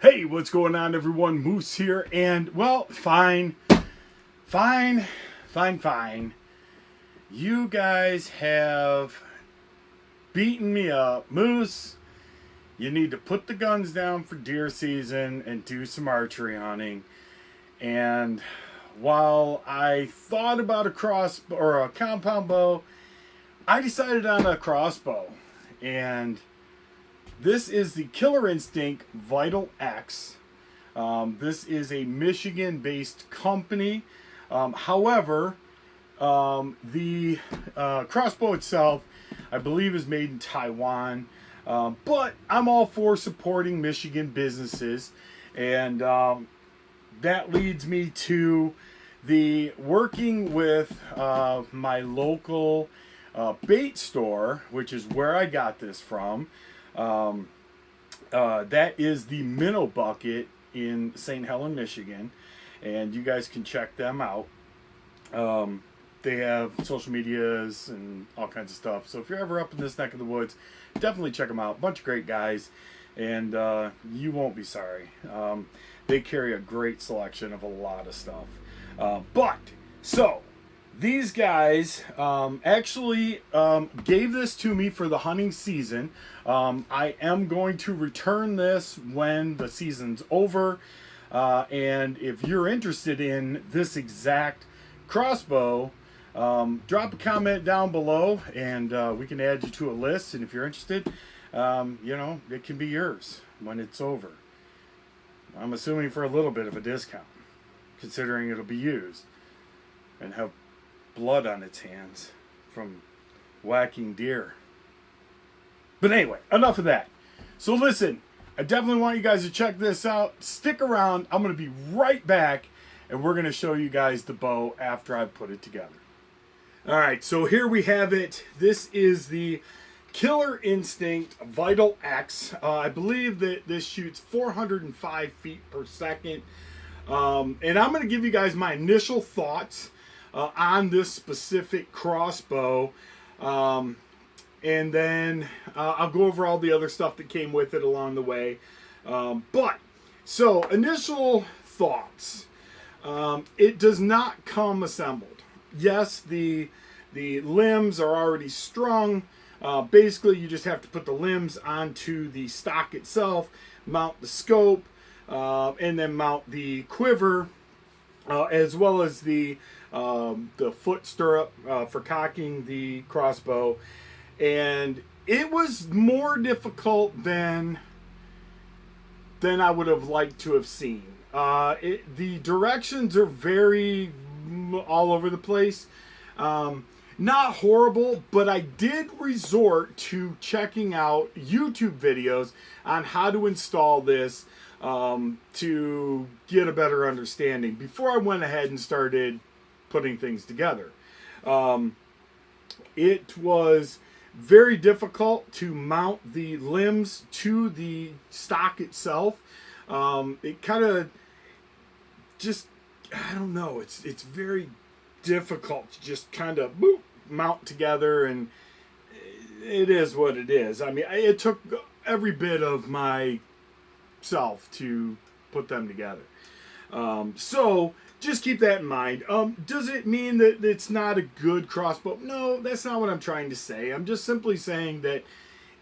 Hey, what's going on, everyone? Moose here, and well, fine. You guys have beaten me up. Moose, you need to put the guns down for deer season and do some archery hunting. And while I thought about a crossbow or a compound bow, I decided on a crossbow. And this is the Killer Instinct Vital X. This is a Michigan-based company. However, the crossbow itself, I believe, is made in Taiwan. But I'm all for supporting Michigan businesses. And that leads me to the working with my local bait store, which is where I got this from. That is the Minnow Bucket in St. Helens, Michigan, and you guys can check them out. They have social medias and all kinds of stuff, so if you're ever up in this neck of the woods, definitely check them out. Bunch of great guys, and you won't be sorry. They carry a great selection of a lot of stuff. So these guys actually gave this to me for the hunting season. I am going to return this when the season's over. And if you're interested in this exact crossbow, drop a comment down below and we can add you to a list. And if you're interested, it can be yours when it's over. I'm assuming for a little bit of a discount, considering it'll be used and have blood on its hands from whacking deer. But anyway, enough of that. So listen, I definitely want you guys to check this out. Stick around. I'm going to be right back, and we're going to show you guys the bow after I've put it together. All right, so here we have it. This is the Killer Instinct Vital X. I believe that this shoots 405 feet per second. And I'm going to give you guys my initial thoughts on this specific crossbow, and then I'll go over all the other stuff that came with it along the way. So initial thoughts. It does not come assembled. Yes, the limbs are already strung. Basically, you just have to put the limbs onto the stock itself, mount the scope, and then mount the quiver, as well as the foot stirrup for cocking the crossbow. And it was more difficult than I would have liked to have seen. The directions are very all over the place. Not horrible, but I did resort to checking out YouTube videos on how to install this to get a better understanding before I went ahead and started putting things together. It was very difficult to mount the limbs to the stock itself. It kind of just, I don't know, it's very difficult to just kind of mount together, and it is what it is. I mean, it took every bit of myself to put them together. So just keep that in mind. Does it mean that it's not a good crossbow? No, that's not what I'm trying to say. I'm just simply saying that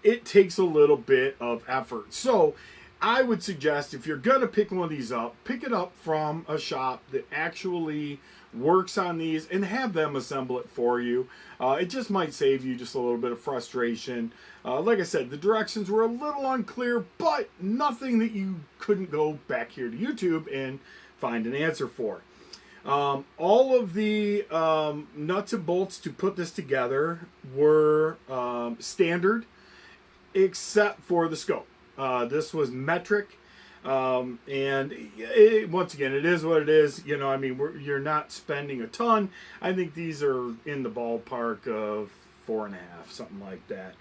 it takes a little bit of effort. So I would suggest, if you're going to pick one of these up, pick it up from a shop that actually works on these and have them assemble it for you. It just might save you just a little bit of frustration. Like I said, the directions were a little unclear, but nothing that you couldn't go back here to YouTube and find an answer for. All of the nuts and bolts to put this together were standard, except for the scope. This was metric, and once again, it is what it is. I mean, you're not spending a ton. I think these are in the ballpark of 4.5, something like that.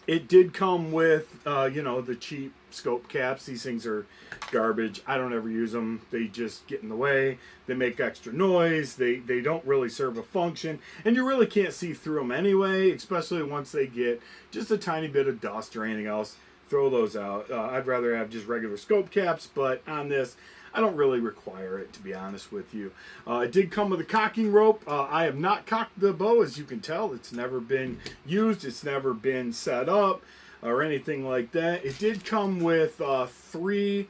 It did come with, the cheap scope caps. These things are garbage. I don't ever use them. They just get in the way. They make extra noise. They don't really serve a function. And you really can't see through them anyway, especially once they get just a tiny bit of dust or anything else. throw those out. I'd rather have just regular scope caps, but on this, I don't really require it, to be honest with you. It did come with a cocking rope. I have not cocked the bow, as you can tell. It's never been used. It's never been set up or anything like that. It did come with 3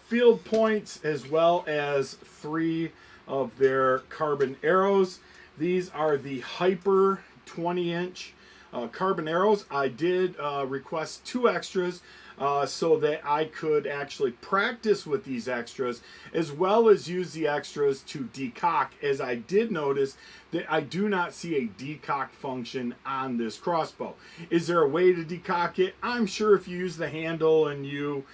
field points as well as 3 of their carbon arrows. These are the Hyper 20-inch carbon arrows. I did request 2 extras so that I could actually practice with these extras as well as use the extras to decock, as I did notice that I do not see a decock function on this crossbow. Is there a way to decock it? I'm sure if you use the handle and you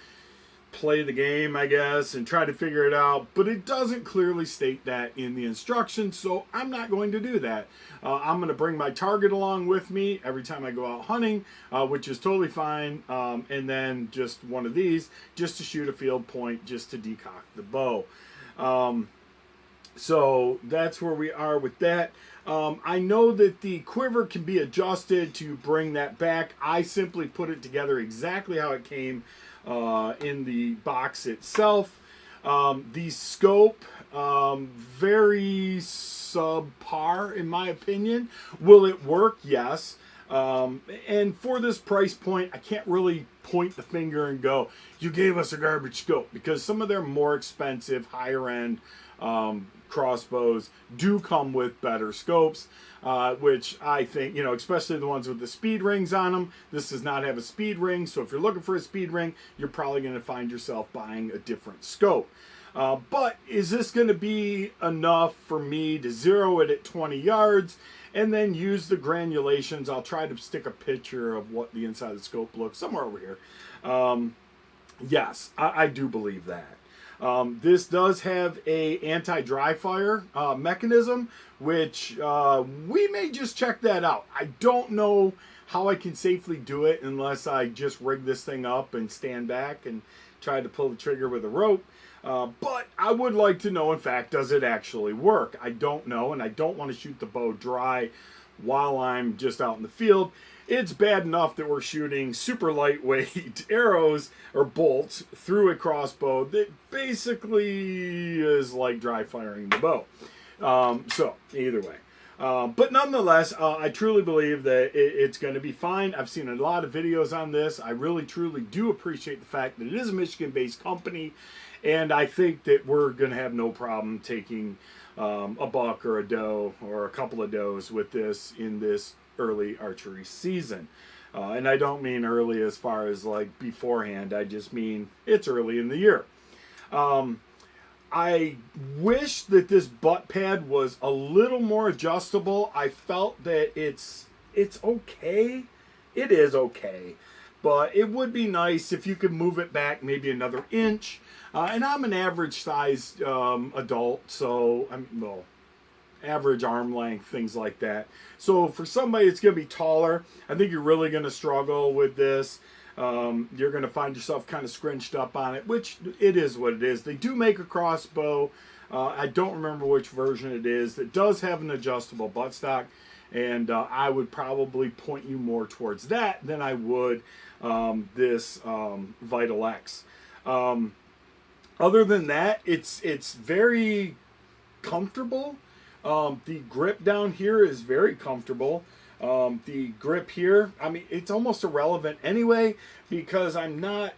play the game, I guess, and try to figure it out, but it doesn't clearly state that in the instructions, so I'm not going to do that. I'm going to bring my target along with me every time I go out hunting, which is totally fine, and then just one of these just to shoot a field point, just to decock the bow. So that's where we are with that. I know that the quiver can be adjusted to bring that back. I simply put it together exactly how it came in the box itself. The scope, very subpar in my opinion. Will it work? Yes. And for this price point, I can't really point the finger and go, you gave us a garbage scope, because some of their more expensive, higher end crossbows do come with better scopes, which I think, you know, especially the ones with the speed rings on them. This does not have a speed ring, so if you're looking for a speed ring, you're probably going to find yourself buying a different scope. But is this going to be enough for me to zero it at 20 yards and then use the granulations? I'll try to stick a picture of what the inside of the scope looks somewhere over here. Yes, I do believe that. This does have a anti-dry fire mechanism, which we may just check that out. I don't know how I can safely do it unless I just rig this thing up and stand back and try to pull the trigger with a rope. But I would like to know, in fact, does it actually work? I don't know, and I don't want to shoot the bow dry while I'm just out in the field. It's bad enough that we're shooting super lightweight arrows or bolts through a crossbow that basically is like dry firing the bow. So either way. But nonetheless, I truly believe that it's going to be fine. I've seen a lot of videos on this. I really, truly do appreciate the fact that it is a Michigan-based company, and I think that we're going to have no problem taking a buck or a doe or a couple of does with this in this early archery season. And I don't mean early as far as like beforehand. I just mean it's early in the year. I wish that this butt pad was a little more adjustable. I felt that it's okay. It is okay. But it would be nice if you could move it back maybe another inch. And I'm an average sized adult, so well, average arm length, things like that. So for somebody that's going to be taller, I think you're really going to struggle with this. You're going to find yourself kind of scrunched up on it, which it is what it is. They do make a crossbow. I don't remember which version it is that does have an adjustable buttstock, and I would probably point you more towards that than I would this Vital X. Other than that, it's very comfortable. The grip down here is very comfortable. The grip here, I mean, it's almost irrelevant anyway, because I'm not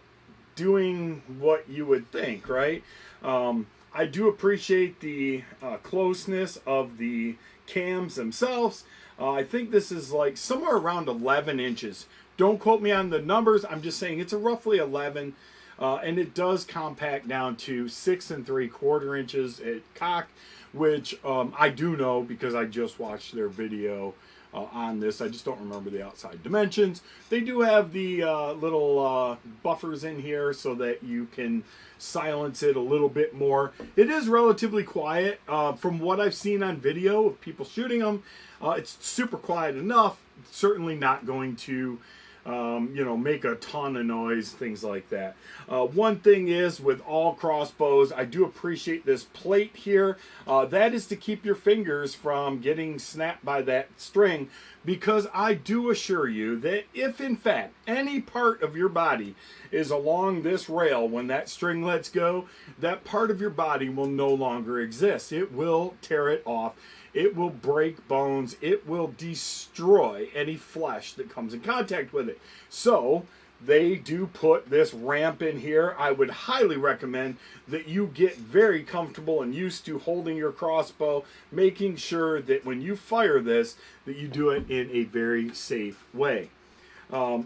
doing what you would think, right? I do appreciate the closeness of the cams themselves. I think this is like somewhere around 11 inches. Don't quote me on the numbers. I'm just saying it's a roughly 11, and it does compact down to 6 3/4 inches at cock, which I do know because I just watched their video on this. I just don't remember the outside dimensions. They do have the little buffers in here so that you can silence it a little bit more. It is relatively quiet. From what I've seen on video of people shooting them, it's super quiet enough. Certainly not going to you know, make a ton of noise, things like that. One thing is, with all crossbows, I do appreciate this plate here. That is to keep your fingers from getting snapped by that string, because I do assure you that if in fact any part of your body is along this rail when that string lets go, that part of your body will no longer exist. It will tear it off. It will break bones. It will destroy any flesh that comes in contact with it. So they do put this ramp in here. I would highly recommend that you get very comfortable and used to holding your crossbow, making sure that when you fire this, that you do it in a very safe way.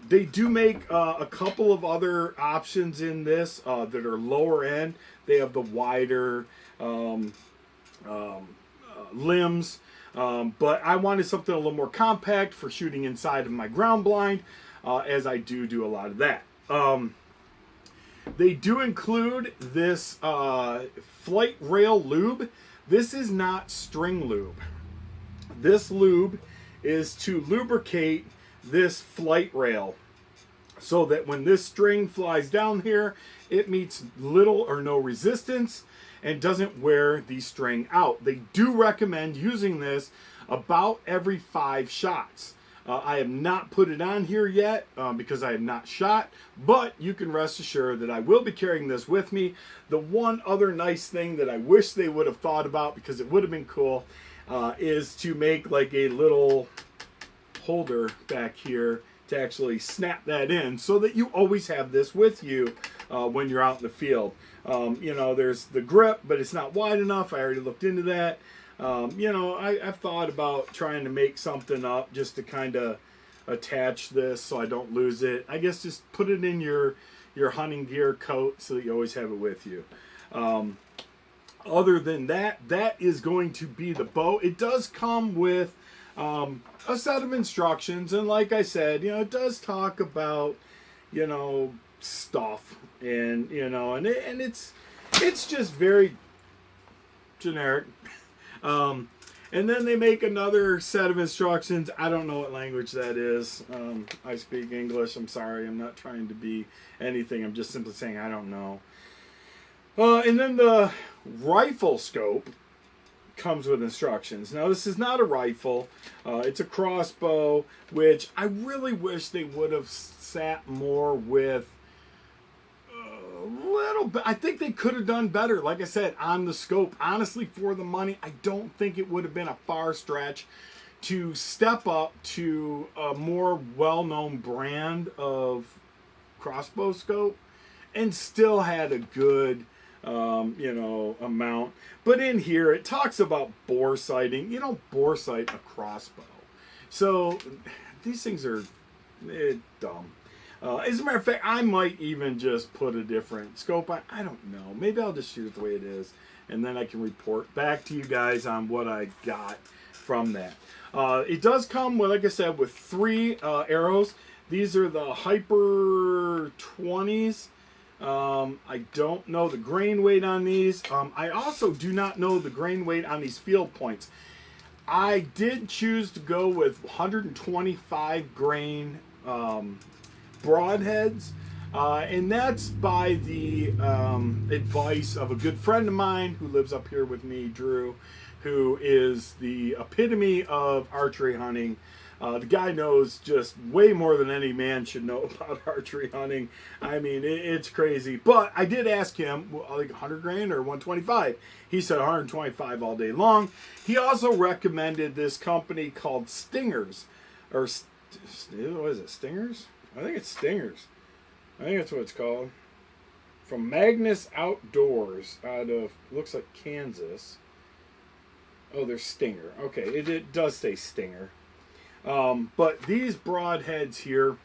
They do make a couple of other options in this that are lower end. They have the wider limbs, but I wanted something a little more compact for shooting inside of my ground blind, as I do a lot of that. They do include this flight rail lube. This is not string lube. This lube is to lubricate this flight rail so that when this string flies down here, it meets little or no resistance and doesn't wear the string out. They do recommend using this about every 5 shots. I have not put it on here yet because I have not shot, but you can rest assured that I will be carrying this with me. The one other nice thing that I wish they would have thought about, because it would have been cool, is to make like a little holder back here to actually snap that in so that you always have this with you when you're out in the field. You know, there's the grip, but it's not wide enough. I already looked into that. You know, I've thought about trying to make something up just to kind of attach this so I don't lose it. I guess just put it in your hunting gear coat so that you always have it with you. Other than that, that is going to be the bow. It does come with a set of instructions, and like I said, you know, it does talk about, you know, stuff, and you know, and it's just very generic. And then they make another set of instructions. I don't know what language that is. I speak English. I'm sorry. I'm not trying to be anything. I'm just simply saying I don't know. And then the rifle scope comes with instructions. Now, this is not a rifle. It's a crossbow, which I really wish they would have sat more with a little bit. I think they could have done better, like I said, on the scope. Honestly, for the money, I don't think it would have been a far stretch to step up to a more well-known brand of crossbow scope and still had a good you know, amount. But in here, it talks about bore sighting. You don't bore sight a crossbow. So these things are dumb. As a matter of fact, I might even just put a different scope on. I don't know. Maybe I'll just shoot it the way it is, and then I can report back to you guys on what I got from that. It does come with, like I said, with 3 arrows. These are the Hyper 20s. I don't know the grain weight on these. I also do not know the grain weight on these field points. I did choose to go with 125 grain broadheads, and that's by the advice of a good friend of mine who lives up here with me, Drew, who is the epitome of archery hunting. The guy knows just way more than any man should know about archery hunting. I mean, it's crazy. But I did ask him, like 100 grain or 125. He said 125 all day long. He also recommended this company called Stingers. Or, what is it, Stingers? I think it's Stingers. I think that's what it's called. From Magnus Outdoors out of, looks like Kansas. Oh, there's Stinger. Okay, it does say Stinger. But these broadheads here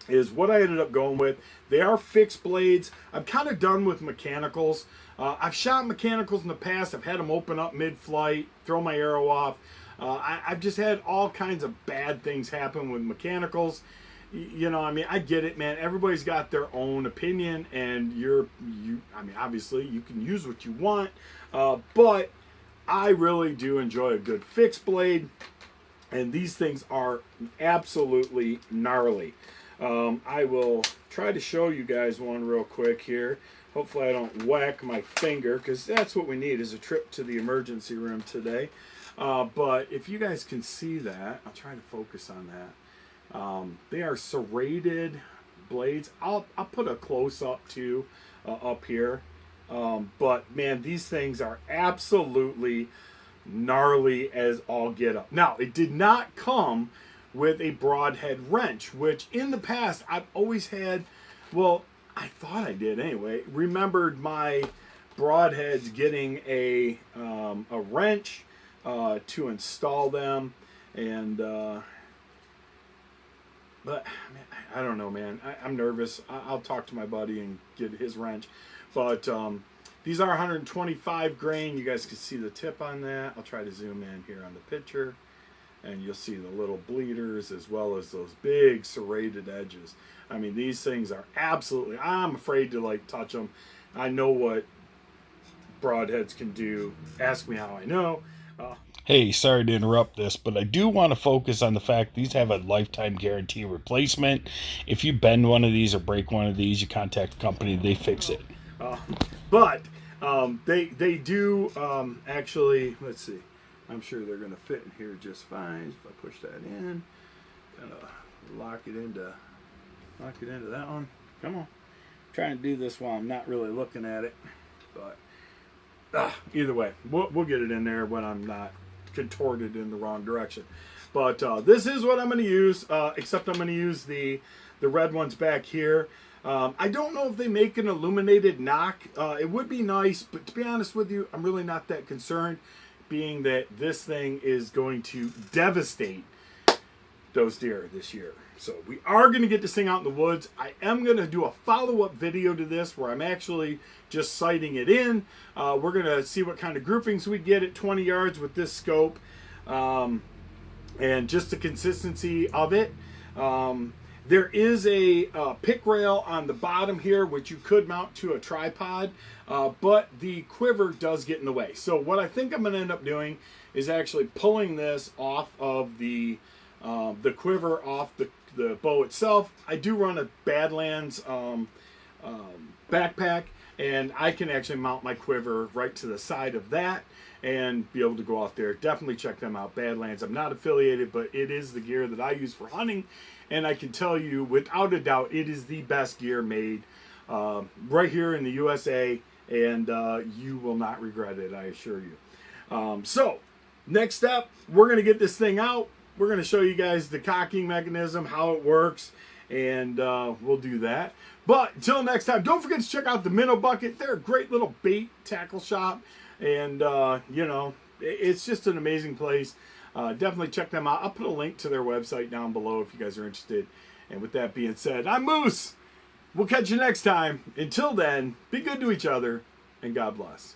is what I ended up going with. They are fixed blades. I'm kind of done with mechanicals. I've shot mechanicals in the past. I've had them open up mid-flight, throw my arrow off. I've just had all kinds of bad things happen with mechanicals. You know, I mean, I get it, man. Everybody's got their own opinion, and I mean, obviously, you can use what you want, but I really do enjoy a good fixed blade. And these things are absolutely gnarly. I will try to show you guys one real quick here. Hopefully I don't whack my finger, because that's what we need is a trip to the emergency room today. But if you guys can see that, I'll try to focus on that. They are serrated blades. I'll put a close-up too up here. But man, these things are absolutely gnarly as all get up. Now, it did not come with a broadhead wrench, which in the past I've always had. Well, I thought I did anyway. Remembered my broadheads getting a wrench to install them, and but man, I don't know, man. I'm nervous. I'll talk to my buddy and get his wrench. But these are 125 grain. You guys can see the tip on that. I'll try to zoom in here on the picture, and you'll see the little bleeders as well as those big serrated edges. I mean, these things are absolutely, I'm afraid to like touch them. I know what broadheads can do. Ask me how I know. Hey, sorry to interrupt this, but I do want to focus on the fact these have a lifetime guarantee replacement. If you bend one of these or break one of these, you contact the company, they fix it. But they do actually, let's see, I'm sure they're going to fit in here just fine. If I push that in, kind of lock it into that one. Come on. I'm trying to do this while I'm not really looking at it. But either way, we'll get it in there when I'm not contorted in the wrong direction. But this is what I'm going to use, except I'm going to use the red ones back here. I don't know if they make an illuminated knock. It would be nice, but to be honest with you, I'm really not that concerned, being that this thing is going to devastate those deer this year. So we are going to get this thing out in the woods. I am going to do a follow-up video to this where I'm actually just sighting it in. We're going to see what kind of groupings we get at 20 yards with this scope, and just the consistency of it. There is a pick rail on the bottom here, which you could mount to a tripod, but the quiver does get in the way. So what I think I'm going to end up doing is actually pulling this off of the quiver off the bow itself. I do run a Badlands backpack, and I can actually mount my quiver right to the side of that and be able to go out there. Definitely check them out, Badlands. I'm not affiliated, but it is the gear that I use for hunting, and I can tell you without a doubt it is the best gear made right here in the USA, and you will not regret it, I assure you. So next step, we're going to get this thing out. We're going to show you guys the cocking mechanism, how it works, and we'll do that. But until next time, don't forget to check out the Minnow Bucket. They're a great little bait tackle shop, and you know, it's just an amazing place. Definitely check them out. I'll put a link to their website down below if you guys are interested. And with that being said, I'm Moose. We'll catch you next time. Until then, be good to each other, and God bless.